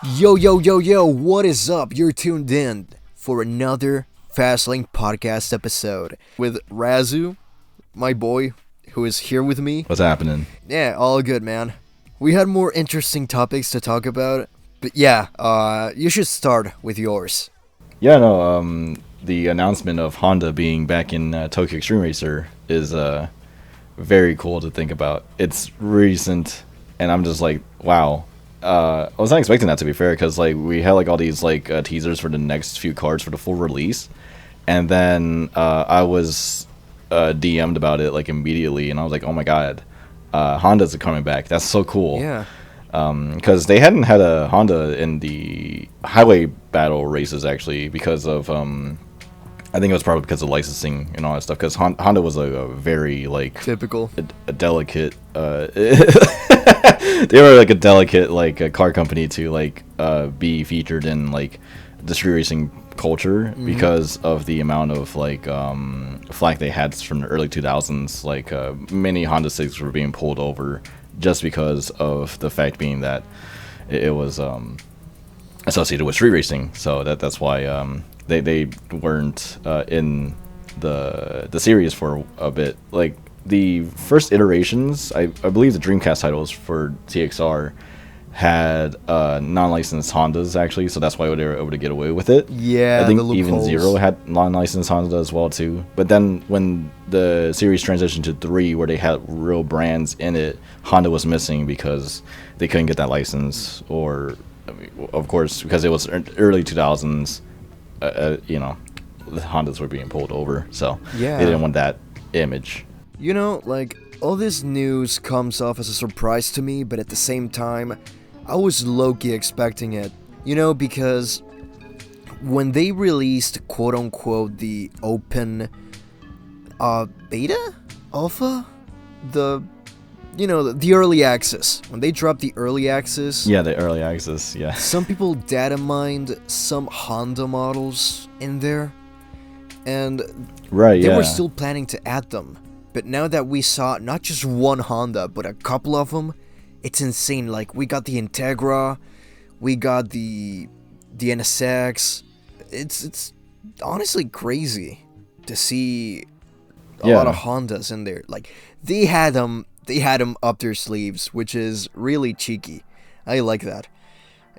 Yo, yo, yo, yo, what is up? You're tuned in for another Fastlane podcast episode with Razu, my boy, who is here with me. What's happening? Yeah, all good, man. We had more interesting topics to talk about, but yeah, you should start with yours. Yeah, no, the announcement of Honda being back in Tokyo Xtreme Racer is very cool to think about. It's recent, and I'm just like, wow. I was not expecting that, to be fair, because like we had like all these like teasers for the next few cards for the full release, and then I was DM'd about it like immediately, and I was like, oh my god, Honda's coming back. That's so cool. Yeah. Because they hadn't had a Honda in the highway battle races actually because of I think it was probably because of licensing and all that stuff. Because Honda was a very like Typical. a delicate. They were like a delicate like a car company to like be featured in like the street racing culture because of the amount of like flack they had from the early 2000s. Like many Honda Civics were being pulled over just because of the fact being that it was associated with street racing. So that's why they weren't in the series for a bit. Like the first iterations, I believe the Dreamcast titles for TXR had non-licensed Hondas actually, so that's why they were able to get away with it. Yeah, I think the even loopholes. Zero had non-licensed Honda as well too. But then when the series transitioned to 3, where they had real brands in it, Honda was missing because they couldn't get that license, or I mean, of course because it was early 2000s. You know, the Hondas were being pulled over, so Yeah. they didn't want that image. You know, like, all this news comes off as a surprise to me, but at the same time, I was low-key expecting it. You know, because when they released, quote-unquote, the open, beta? Alpha? The early access. When they dropped the early access, Yeah, the early access, yeah. some people data mined some Honda models in there, and Right, they yeah. were still planning to add them. But now that we saw not just one Honda, but a couple of them, it's insane. Like, we got the Integra, we got the NSX. It's honestly crazy to see a lot of Hondas in there. Like, they had them up their sleeves, which is really cheeky. I like that.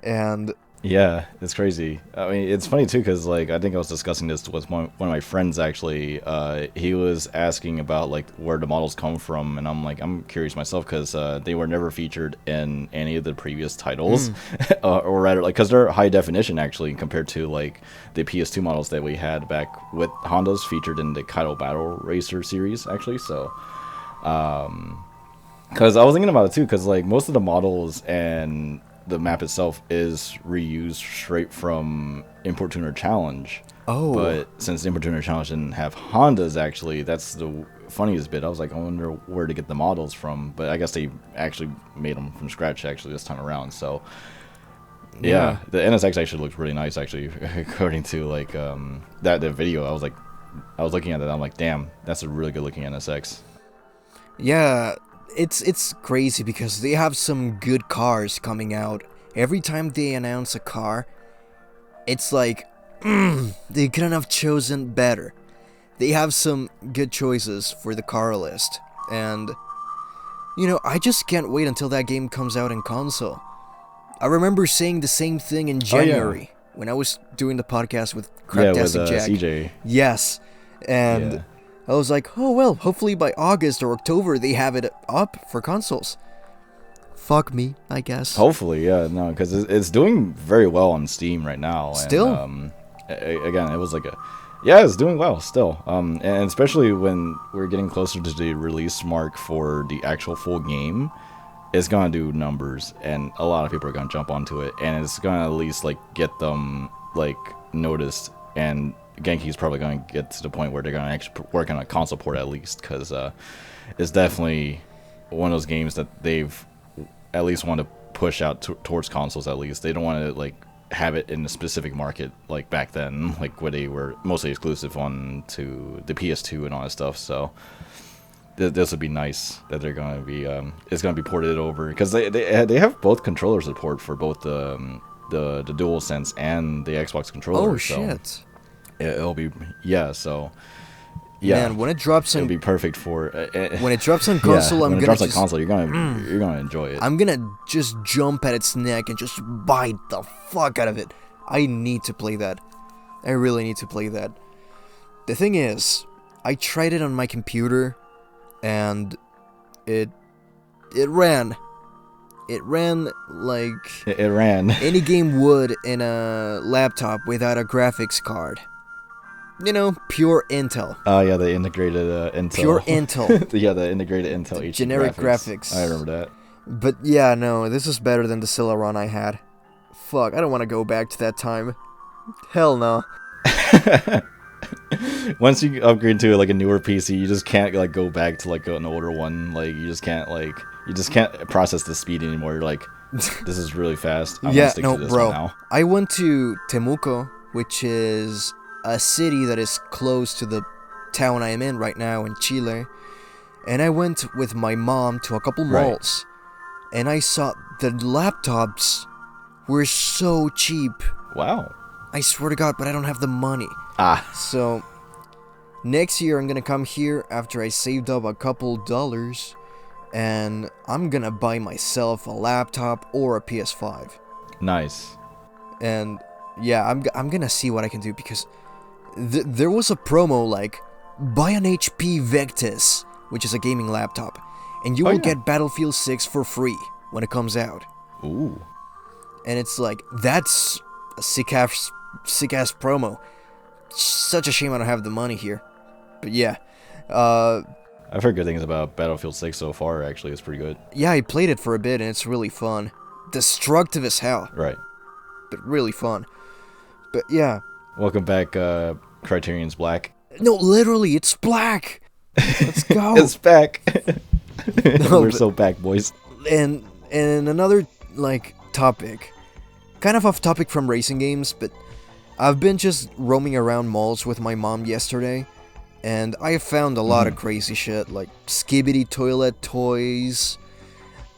And Yeah, it's crazy. I mean, it's funny too because like I think I was discussing this with one of my friends actually. He was asking about like where the models come from, and I'm curious myself because they were never featured in any of the previous titles, or rather like because they're high definition actually compared to like the PS2 models that we had back with Hondas featured in the Kaido Battle Racer series actually. So, because I was thinking about it too because like most of the models and the map itself is reused straight from Import Tuner Challenge. Oh. But since Import Tuner Challenge didn't have Hondas, actually, that's the funniest bit. I was like, I wonder where to get the models from. But I guess they actually made them from scratch, actually, this time around. So, yeah. The NSX actually looks really nice, actually, according to, like, the video. I was looking at it, I'm like, damn, that's a really good-looking NSX. yeah, it's crazy because they have some good cars coming out. Every time they announce a car, it's like, they couldn't have chosen better. They have some good choices for the car list. And, you know, I just can't wait until that game comes out in console. I remember saying the same thing in January when I was doing the podcast with Craptastic Jack. CJ. Yes, and Yeah. I was like, oh well, hopefully by August or October they have it up for consoles. Fuck me, I guess. Hopefully, yeah, no, because it's doing very well on Steam right now. Still? And, again, it was like it's doing well still. And especially when we're getting closer to the release mark for the actual full game, it's gonna do numbers, and a lot of people are gonna jump onto it, and it's gonna at least like get them like noticed. And Genki's probably gonna get to the point where they're gonna actually work on a console port at least, because it's definitely one of those games that they've at least want to push out towards consoles. At least they don't want to like have it in a specific market like back then, like where they were mostly exclusive on to the PS2 and all that stuff. So this would be nice that they're going to be it's going to be ported over, because they have both controller support for both the the DualSense and the Xbox controller. Oh shit! It'll be so. Yeah, man, when it drops on, it'll be perfect for. When it drops on console, when I'm it gonna drops on console, you're gonna enjoy it. I'm gonna just jump at its neck and just bite the fuck out of it. I need to play that. I really need to play that. The thing is, I tried it on my computer, and it ran. It ran like It ran. any game would in a laptop without a graphics card. You know, pure Intel. Oh yeah, the integrated Intel. Pure Intel. Yeah, the integrated Intel HD generic graphics. I remember that. But yeah, no, this is better than the Celeron I had. Fuck, I don't want to go back to that time. Hell no. Once you upgrade to like a newer PC, you just can't like go back to like an older one. Like you just can't process the speed anymore. You're like, this is really fast. I'm gonna stick to this bro. one now. I went to Temuco, which is a city that is close to the town I am in right now in Chile, and I went with my mom to a couple malls, and I saw the laptops were so cheap. Wow. I swear to God, but I don't have the money. So next year I'm gonna come here after I saved up a couple dollars, and I'm gonna buy myself a laptop or a PS5. Nice. And yeah, I'm gonna see what I can do, because there was a promo like, buy an HP Vectis, which is a gaming laptop, and you will get Battlefield 6 for free when it comes out. Ooh. And it's like, that's a sick ass promo. Such a shame I don't have the money here. But yeah. I've heard good things about Battlefield 6 so far, actually. It's pretty good. Yeah, I played it for a bit, and it's really fun. Destructive as hell. Right. But really fun. But yeah. Welcome back, Criterion's Black. No, literally, it's black! Let's go! It's back! No, We're so back, boys. And another, like, topic. Kind of off topic from racing games, but I've been just roaming around malls with my mom yesterday, and I found a lot of crazy shit, like Skibidi Toilet toys,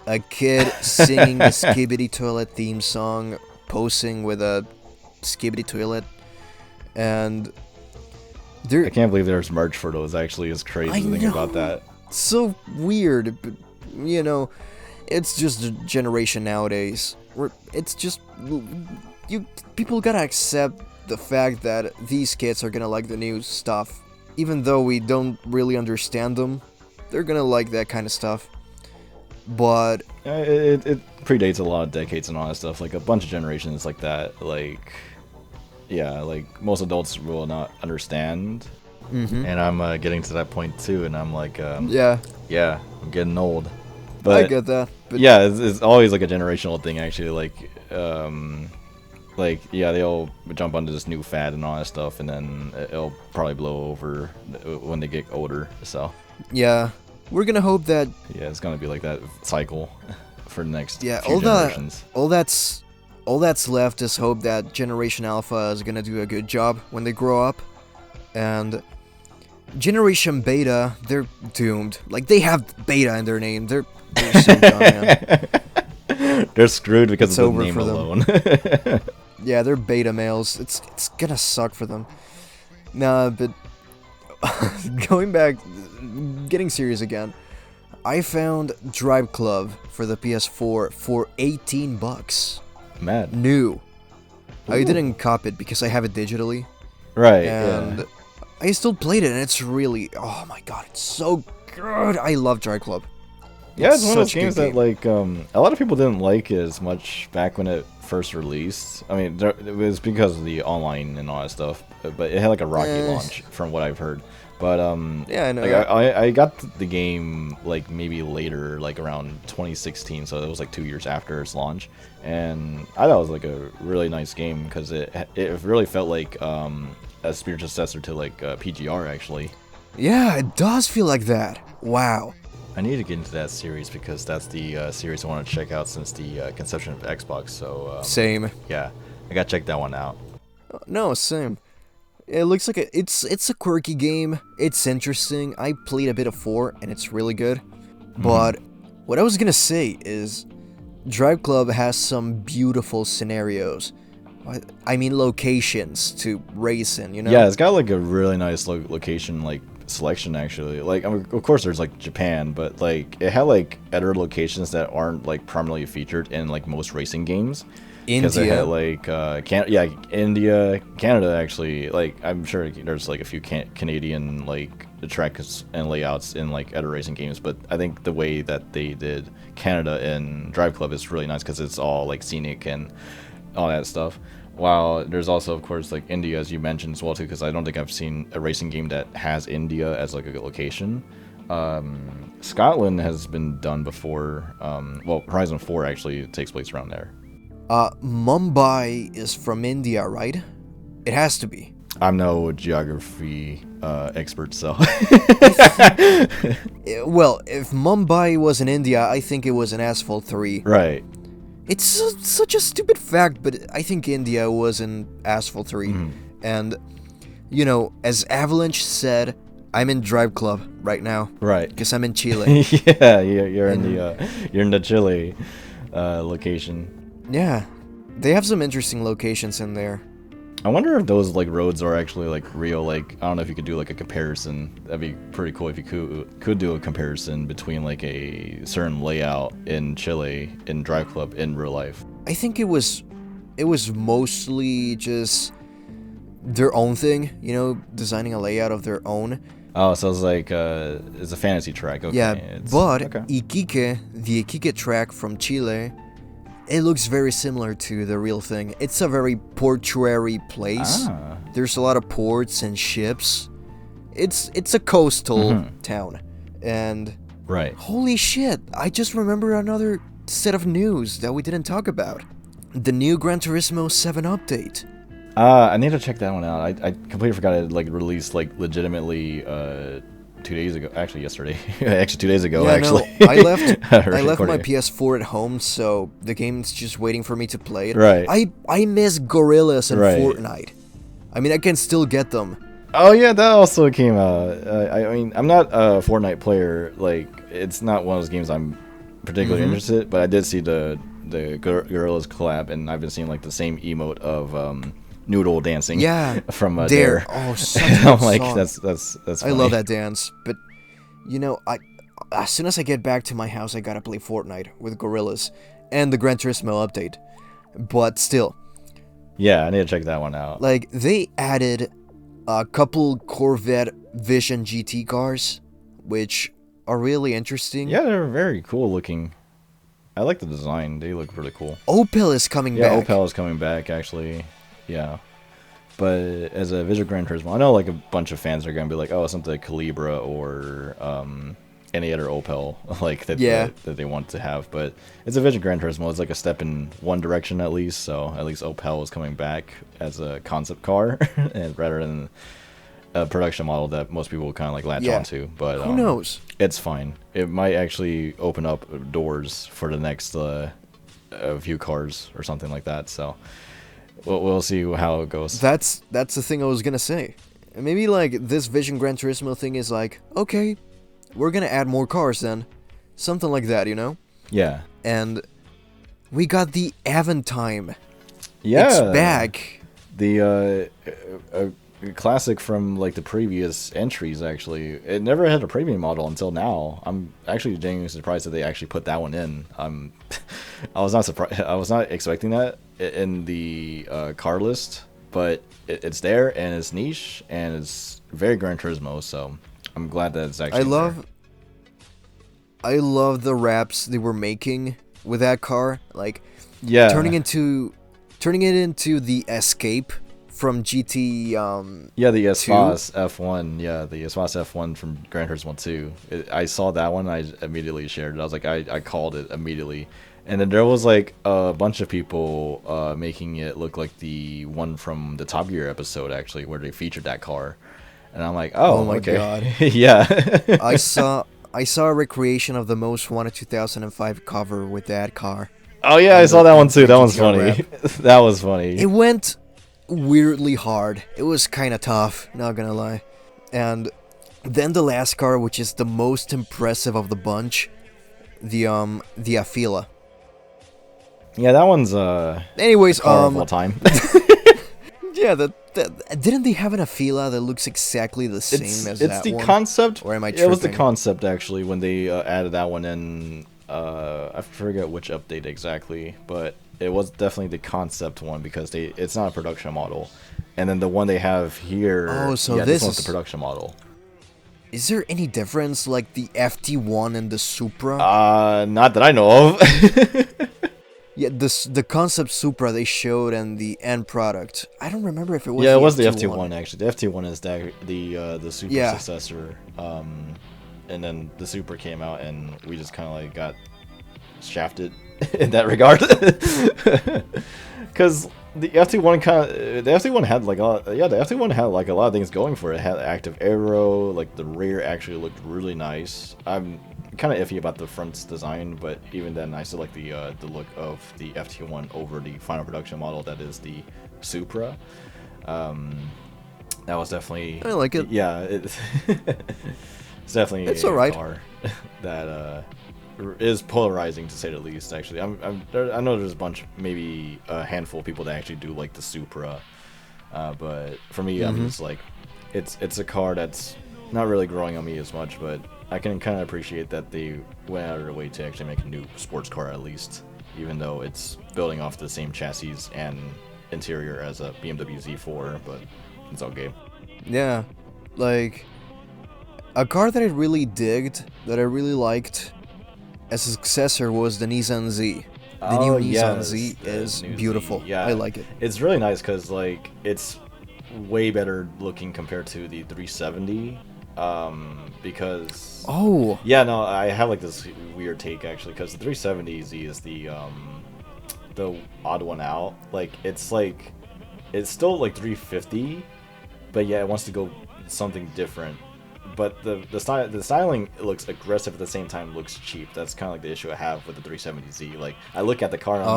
a kid singing the Skibidi Toilet theme song, posing with a Skibidi Toilet, and I can't believe there's merch for those, actually. It's crazy to think about that. So weird, but, you know, it's just a generation nowadays where it's just, people gotta accept the fact that these kids are gonna like the new stuff. Even though we don't really understand them, they're gonna like that kind of stuff. But it predates a lot of decades and all that stuff, like a bunch of generations like that. Like, yeah, like most adults will not understand. And I'm getting to that point too, and I'm like, yeah, I'm getting old. But I get that. But yeah, it's always like a generational thing, actually. Like, yeah, they'll jump onto this new fad and all that stuff, and then it'll probably blow over when they get older. So yeah, we're gonna hope that. Yeah, it's gonna be like that cycle for the next few all generations. All that's left is hope that Generation Alpha is gonna do a good job when they grow up, and Generation Beta, they're doomed. Like, they have Beta in their name. They're so dumb, man. They're screwed because It's of the over name for them. alone. Yeah, they're beta males. It's gonna suck for them. Nah, but going back, getting serious again. I found Drive Club for the PS4 for $18. Mad. New. Ooh. I didn't cop it because I have it digitally. Right. And yeah. I still played it, and it's really, oh my god, it's so good. I love Drive Club. Yeah, it's one of those such a games good that, like, a lot of people didn't like it as much back when it first released. I mean, it was because of the online and all that stuff, but it had, like, a rocky launch, from what I've heard. But, yeah, I know. Like, I got the game, like, maybe later, like, around 2016, so it was, like, 2 years after its launch. And I thought it was, like, a really nice game, because it really felt like a spiritual successor to, like, PGR, actually. Yeah, it does feel like that. Wow. I need to get into that series because that's the series I want to check out since the conception of Xbox. So Same. Yeah, I gotta check that one out. No, same. It looks like it's a quirky game. It's interesting. I played a bit of 4, and it's really good. But what I was gonna say is, Drive Club has some beautiful scenarios. I mean locations to race in, you know? Yeah, it's got like a really nice location like selection actually. Like, I mean, of course there's like Japan, but like it had like other locations that aren't like prominently featured in like most racing games. Because it had like India, Canada actually. Like, I'm sure there's like a few Canadian like tracks and layouts in like other racing games, but I think the way that they did Canada in Drive Club is really nice because it's all like scenic and all that stuff. While there's also, of course, like India, as you mentioned as well too, because I don't think I've seen a racing game that has India as like a location. Scotland has been done before. Well, Horizon 4 actually takes place around there. Mumbai is from India, right? It has to be. I'm no geography expert, so. Well, if Mumbai was in India, I think it was in Asphalt 3. Right. It's such a stupid fact, but I think India was in Asphalt 3. And, you know, as Avalanche said, I'm in Drive Club right now. Right. Because I'm in Chile. Yeah, you're in the Chile location. Yeah, they have some interesting locations in there. I wonder if those like roads are actually like real. Like, I don't know if you could do like a comparison. That'd be pretty cool if you could do a comparison between like a certain layout in Chile in Drive Club in real life. I think it was mostly just their own thing, you know, designing a layout of their own. Oh, so it's like it's a fantasy track. Okay. Yeah, but Iquique, the Iquique track from Chile, it looks very similar to the real thing. It's a very portuary place. There's a lot of ports and ships. It's a coastal town. And right. Holy shit, I just remember another set of news that we didn't talk about. The new Gran Turismo 7 update. I need to check that one out. I completely forgot it like released like legitimately 2 days ago. Actually, yesterday. Actually, 2 days ago. Yeah, actually, no, I left my PS4 at home, so the game's just waiting for me to play it. Right. I miss Gorillaz and Fortnite. I mean, I can still get them. Oh yeah, that also came out. I mean, I'm not a Fortnite player. Like, it's not one of those games I'm particularly interested in, but I did see the Gorillaz collab, and I've been seeing like the same emote of noodle dancing. Yeah, from Dare. Dare. Oh, such a good I'm like, song. that's funny. I love that dance, but you know, as soon as I get back to my house, I gotta play Fortnite with Gorillaz and the Gran Turismo update. But still, yeah, I need to check that one out. like, they added a couple Corvette Vision GT cars, which are really interesting. Yeah, they're very cool looking. I like the design. They look really cool. Opel is coming back. Yeah, Opel is coming back, actually. Yeah. But as a visual Gran Turismo, I know like a bunch of fans are going to be like, oh, it's something like Calibra or any other Opel like that they want to have. But it's a visual Gran Turismo. It's like a step in one direction at least. So at least Opel is coming back as a concept car and rather than a production model that most people kind of like latch onto. But who knows? It's fine. It might actually open up doors for the next few cars or something like that. So we'll see how it goes. That's the thing I was gonna say. Maybe like this Vision Gran Turismo thing is like, okay, we're gonna add more cars then, something like that, you know? Yeah. And we got the Avantime. Yeah. It's back. The classic from like the previous entries. Actually, it never had a premium model until now. I'm actually genuinely surprised that they actually put that one in. I was not surprised. I was not expecting that in the car list, but it's there and it's niche and it's very Gran Turismo. So I'm glad that it's actually. I love the wraps they were making with that car, like turning it into the Escape from GT. The Espace F1. Yeah, the Espace F1 from Gran Turismo 2. I saw that one. I immediately shared it. I was like, I called it immediately. And then there was like a bunch of people making it look like the one from the Top Gear episode, actually, where they featured that car. And I'm like, oh my god, yeah. I saw a recreation of the Most Wanted 2005 cover with that car. Oh yeah, I saw that one too. That one's funny. That was funny. It went weirdly hard. It was kind of tough, not gonna lie. And then the last car, which is the most impressive of the bunch, the Afila. Yeah, that one's Anyways, car of all time. yeah, didn't they have an Afila that looks exactly the same as it's that the one? concept. Or am I Yeah, it was the tripping? concept actually when they added that one in. I forget which update exactly, but it was definitely the concept one because it's not a production model. And then the one they have here, Oh, so yeah, this this one's the is... production model. Is there any difference, like the FT1 and the Supra? Not that I know of. Yeah, the concept Supra they showed and the end product. I don't remember if it was Yeah, it the was the FT1. FT1 actually. The FT1 is the super Yeah. successor. And then the Super came out, and we just kind of like got shafted in that regard. Because the FT1 had like the FT1 had like a lot of things going for it. It had active aero, like the rear actually looked really nice. I'm kind of iffy about the front's design, but even then, I still like the look of the FT1 over the final production model that is the Supra. That was definitely... I like it. Yeah, it's definitely It's a alright. car that is polarizing to say the least. Actually, I know there's a bunch, maybe a handful of people that actually do like the Supra, but for me, I'm just like, it's a car that's not really growing on me as much, but I can kind of appreciate that they went out of their way to actually make a new sports car at least, even though it's building off the same chassis and interior as a BMW Z4, but it's all game. Yeah, like a car that I really digged, that I really liked as a successor was the Nissan Z. The new Oh Nissan yes, Z the is new beautiful. Z, yeah. I like it. It's really nice because like it's way better looking compared to the 370. Because Oh, yeah, no, I have like this weird take actually because the 370Z is the odd one out. Like it's still like 350, but yeah, it wants to go something different. But the styling looks aggressive at the same time looks cheap. That's kind of like the issue I have with the 370Z. Like I look at the car and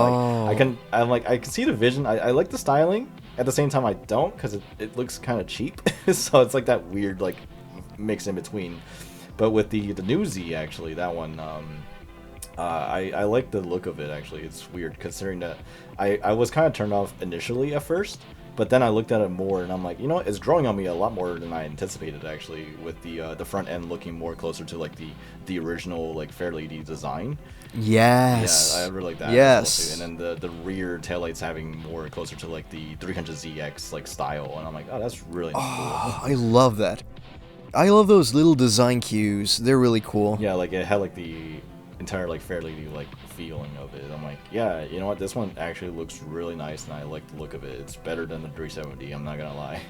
I'm like I can see the vision. I like the styling. At the same time I don't because it looks kind of cheap. So it's like that weird like mix in between. But with the new Z actually, that one I like the look of it actually. It's weird considering that I was kind of turned off initially at first. But then I looked at it more, and I'm like, you know, it's growing on me a lot more than I anticipated. Actually, with the front end looking more closer to like the original like Fairlady design. yes. Yeah, I really like that. Yes. As well too. And then the rear taillights having more closer to like the 300ZX like style, and I'm like, oh, that's really cool. Oh, I love that. I love those little design cues. They're really cool. Yeah, like it had like the entire like Fairlady like feeling of it. I'm like, yeah, you know what, this one actually looks really nice, and I like the look of it. It's better than the 370. I'm not gonna lie.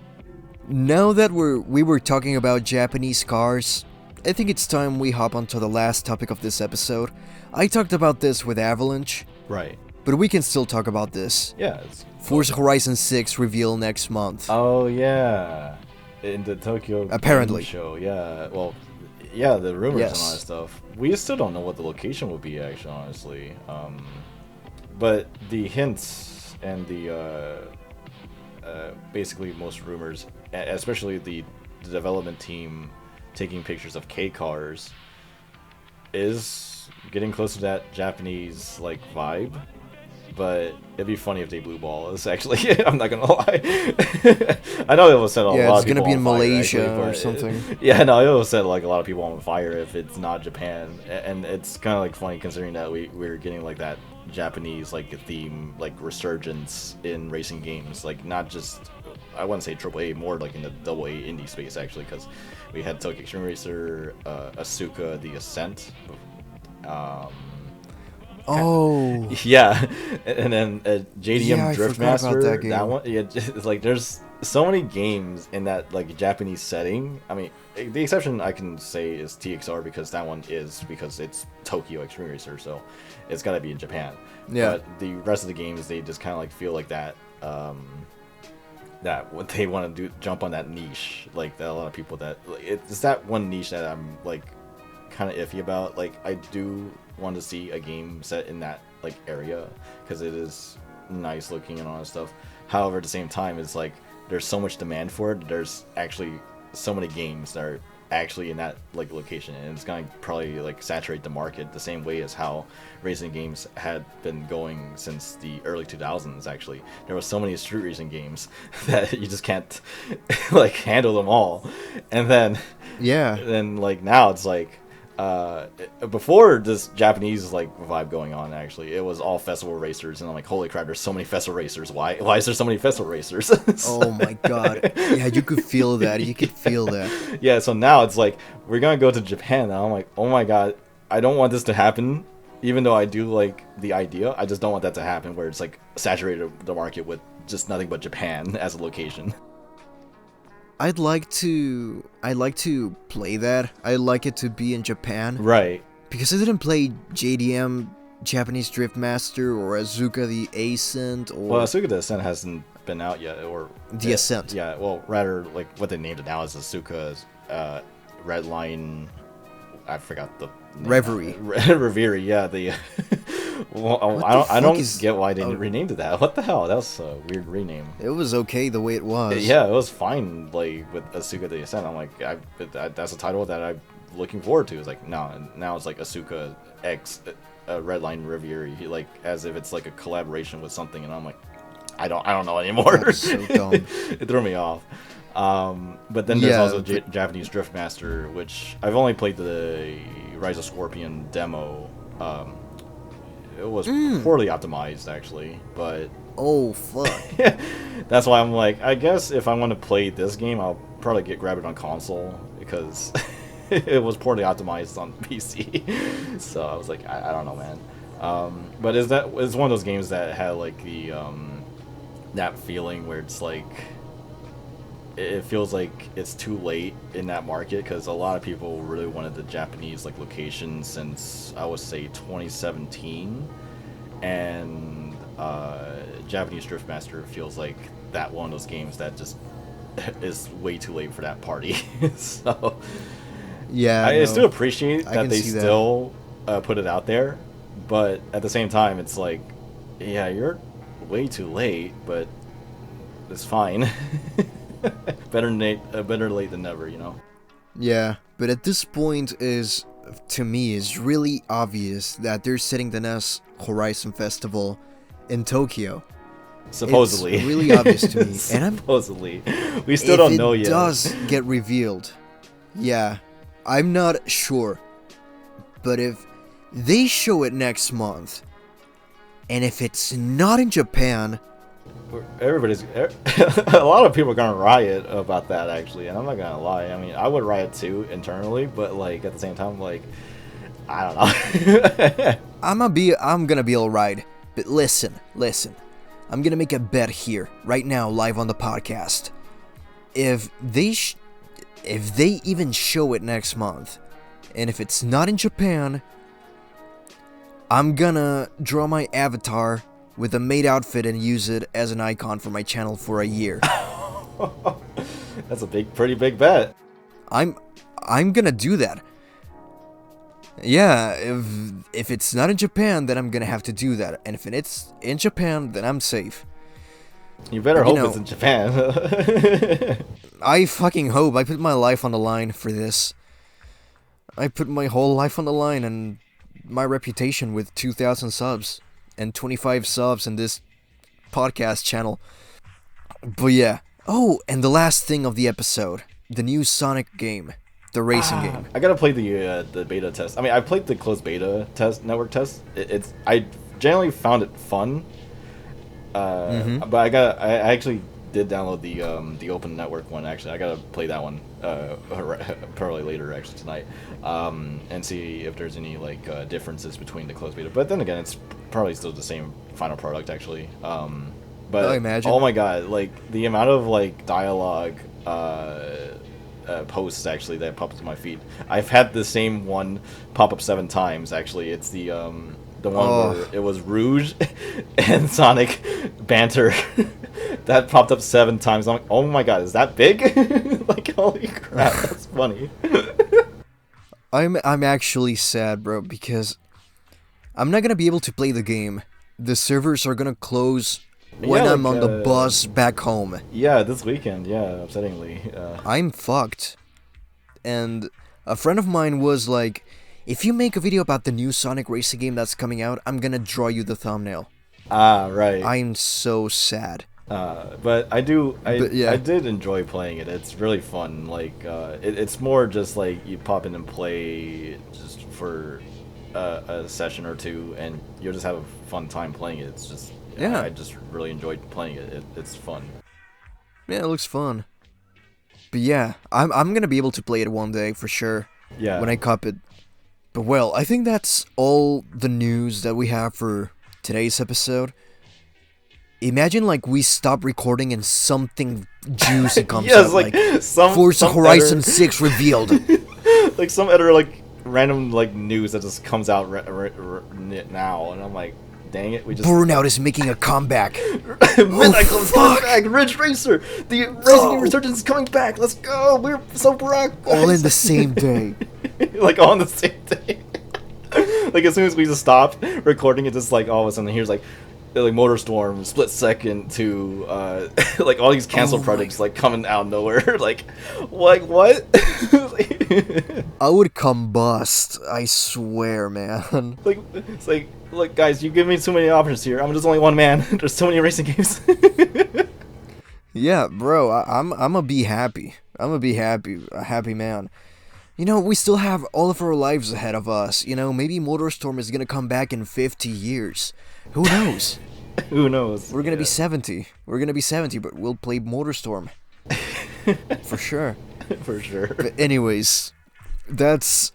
Now that we were talking about Japanese cars, I think it's time we hop onto the last topic of this episode. I talked about this with Avalanche, Right. but we can still talk about this. Yeah. It's Forza Horizon 6 reveal next month. Oh yeah, in the Tokyo Apparently. Game Show. Yeah. Well, yeah, the rumors and all Yes. that stuff. We still don't know what the location would be actually, honestly. But the hints and the basically most rumors, especially the development team taking pictures of K cars, is getting closer to that Japanese like vibe. But it'd be funny if they blue ball us. Actually, I'm not gonna lie. I know it will set a lot Yeah, of it's people gonna be on in fire, Malaysia actually, or but something. yeah, no, it will set like a lot of people on fire if it's not Japan. And it's kind of like funny considering that we're getting like that Japanese like theme like resurgence in racing games. Like not just, I wouldn't say AAA, more like in the AA indie space actually, because we had Tokyo Xtreme Racer, Asuka, The Ascent. Oh, Yeah, and then JDM Yeah, I forgot about Driftmaster. that game. That one, yeah, it's like there's so many games in that like Japanese setting. I mean, the exception I can say is TXR because it's Tokyo Xtreme Racer, so it's got to be in Japan. Yeah. But the rest of the games, they just kind of like feel like that. That what they want to do, jump on that niche. Like that, a lot of people that it's that one niche that I'm like kind of iffy about. Like I do want to see a game set in that like area because it is nice looking and all that stuff. However, at the same time, it's like there's so much demand for it. There's actually so many games that are actually in that like location, and it's gonna probably like saturate the market the same way as how racing games had been going since the early 2000s. Actually, there were so many street racing games that you just can't like handle them all, and then like now it's like before this Japanese like vibe going on, actually it was all festival racers, and I'm like, holy crap, there's so many festival racers. Why is there so many festival racers? Oh my god, yeah, you could feel that. You could feel that. Yeah, so now it's like we're gonna go to Japan, and I'm like, oh my god, I don't want this to happen. Even though I do like the idea, I just don't want that to happen where it's like saturated the market with just nothing but Japan as a location. I'd like to play that. I'd like it to be in Japan. Right. Because I didn't play JDM, Japanese Drift Master, or Asuka the Ascent, or... Well, Asuka the Ascent hasn't been out yet, or... The Ascent. Yeah, well, rather, like, what they named it now is Asuka's Red Line... I forgot the name. Reverie. Reverie, yeah, the... Well, I don't get why they renamed it that. What the hell? That was a weird rename. It was okay the way it was. Yeah, it was fine. Like with Asuka the Ascent, I'm like, that's a title that I'm looking forward to. It's like now it's like Asuka X Red Line Reverie, like as if it's like a collaboration with something, and I'm like, I don't know anymore. That was so dumb. It threw me off. But then there's also Japanese Drift Master, which I've only played the Rise of Scorpion demo. It was poorly optimized, actually, but... Oh, fuck. That's why I'm like, I guess if I want to play this game, I'll probably grab it on console, because it was poorly optimized on PC. So I was like, I don't know, man. But it's one of those games that had, like, the, that feeling where it's like... It feels like it's too late in that market, because a lot of people really wanted the Japanese like location since I would say 2017, and Japanese Drift Master feels like that one of those games that just is way too late for that party. So yeah, I still appreciate that they still put it out there, but at the same time it's like, yeah, you're way too late, but it's fine. Better late than never, you know? Yeah, but at this point to me, is really obvious that they're setting the NES Horizon Festival in Tokyo. Supposedly. It's really obvious to me. Supposedly. We still don't know yet. If it does get revealed, yeah, I'm not sure. But if they show it next month, and if it's not in Japan... a lot of people are gonna riot about that, actually, and I'm not gonna lie. I mean, I would riot too internally, but like at the same time, like, I don't know. I'm gonna be alright, but listen, I'm gonna make a bet here right now, live on the podcast. If they even show it next month, and if it's not in Japan, I'm gonna draw my avatar with a maid outfit and use it as an icon for my channel for a year. That's a pretty big bet. I'm gonna do that. Yeah, if it's not in Japan, then I'm gonna have to do that. And if it's in Japan, then I'm safe. You better hope it's in Japan. I fucking hope. I put my life on the line for this. I put my whole life on the line and my reputation with 2,000 subs. And 25 subs in this podcast channel. But yeah. Oh, and the last thing of the episode. The new Sonic game. The racing game. I gotta play the beta test. I mean, I played the closed beta test, network test. I generally found it fun. But I actually did download the open network one. Actually, I gotta play that one probably later, actually tonight, and see if there's any like differences between the closed beta. But then again, it's probably still the same final product, actually. But I imagine. Oh my god, like the amount of like dialogue posts actually that popped to my feed. I've had the same one pop up 7 times. Actually, it's the one where it was Rouge and Sonic banter that popped up 7 times. I'm like, oh my god, is that big? Like, holy crap, that's funny. I'm actually sad, bro, because I'm not gonna be able to play the game. The servers are gonna close when I'm on the bus back home. Yeah, this weekend, yeah, upsettingly. I'm fucked. and a friend of mine was like, if you make a video about the new Sonic racing game that's coming out, I'm gonna draw you the thumbnail. Ah, right. I'm so sad. But I did enjoy playing it. It's really fun. Like, it's more just like you pop in and play just for a session or two, and you'll just have a fun time playing it. It's just, yeah, I just really enjoyed playing it. It's fun. Yeah, it looks fun. But yeah, I'm gonna be able to play it one day for sure. Yeah. When I cop it. But well, I think that's all the news that we have for today's episode. Imagine like we stop recording and something juicy comes yes, out, like Forza Horizon 6 revealed. Like some editor, like random like news that just comes out now, and I'm like, dang it, we just Burnout is making a comeback. Midnight Club's coming back. Ridge Racer, the racing game resurgence is coming back. Let's go. We're so proud. All in the same day. Like all on the same day. Like as soon as we just stop recording, it just like all of a sudden here's like MotorStorm, Split Second to like all these canceled projects like coming out of nowhere. like what? I would combust, I swear, man. Like it's like, look guys, you give me too many options here. I'm just only one man. There's so many racing games. Yeah, bro, I'm gonna be happy. I'm gonna be happy, a happy man. You know, we still have all of our lives ahead of us. You know, maybe MotorStorm is gonna come back in 50 years. Who knows? Who knows? We're gonna be 70. We're gonna be 70, but we'll play MotorStorm. For sure. For sure. But anyways, that's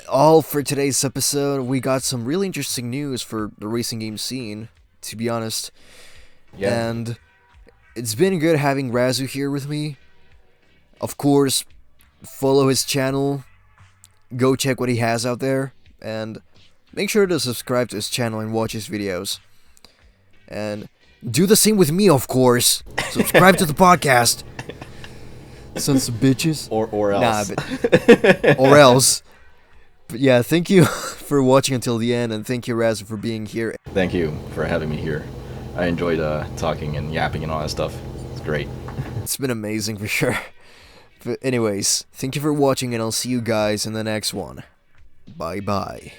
all for today's episode. We got some really interesting news for the racing game scene, to be honest. Yeah. And it's been good having Razu here with me. Of course, follow his channel. Go check what he has out there. And make sure to subscribe to his channel and watch his videos. And do the same with me, of course. Subscribe to the podcast. Sons of bitches. Or else. Nah, but, or else. But yeah, thank you for watching until the end, and thank you, Razu, for being here. Thank you for having me here. I enjoyed talking and yapping and all that stuff. It's great. It's been amazing for sure. But anyways, thank you for watching, and I'll see you guys in the next one. Bye-bye.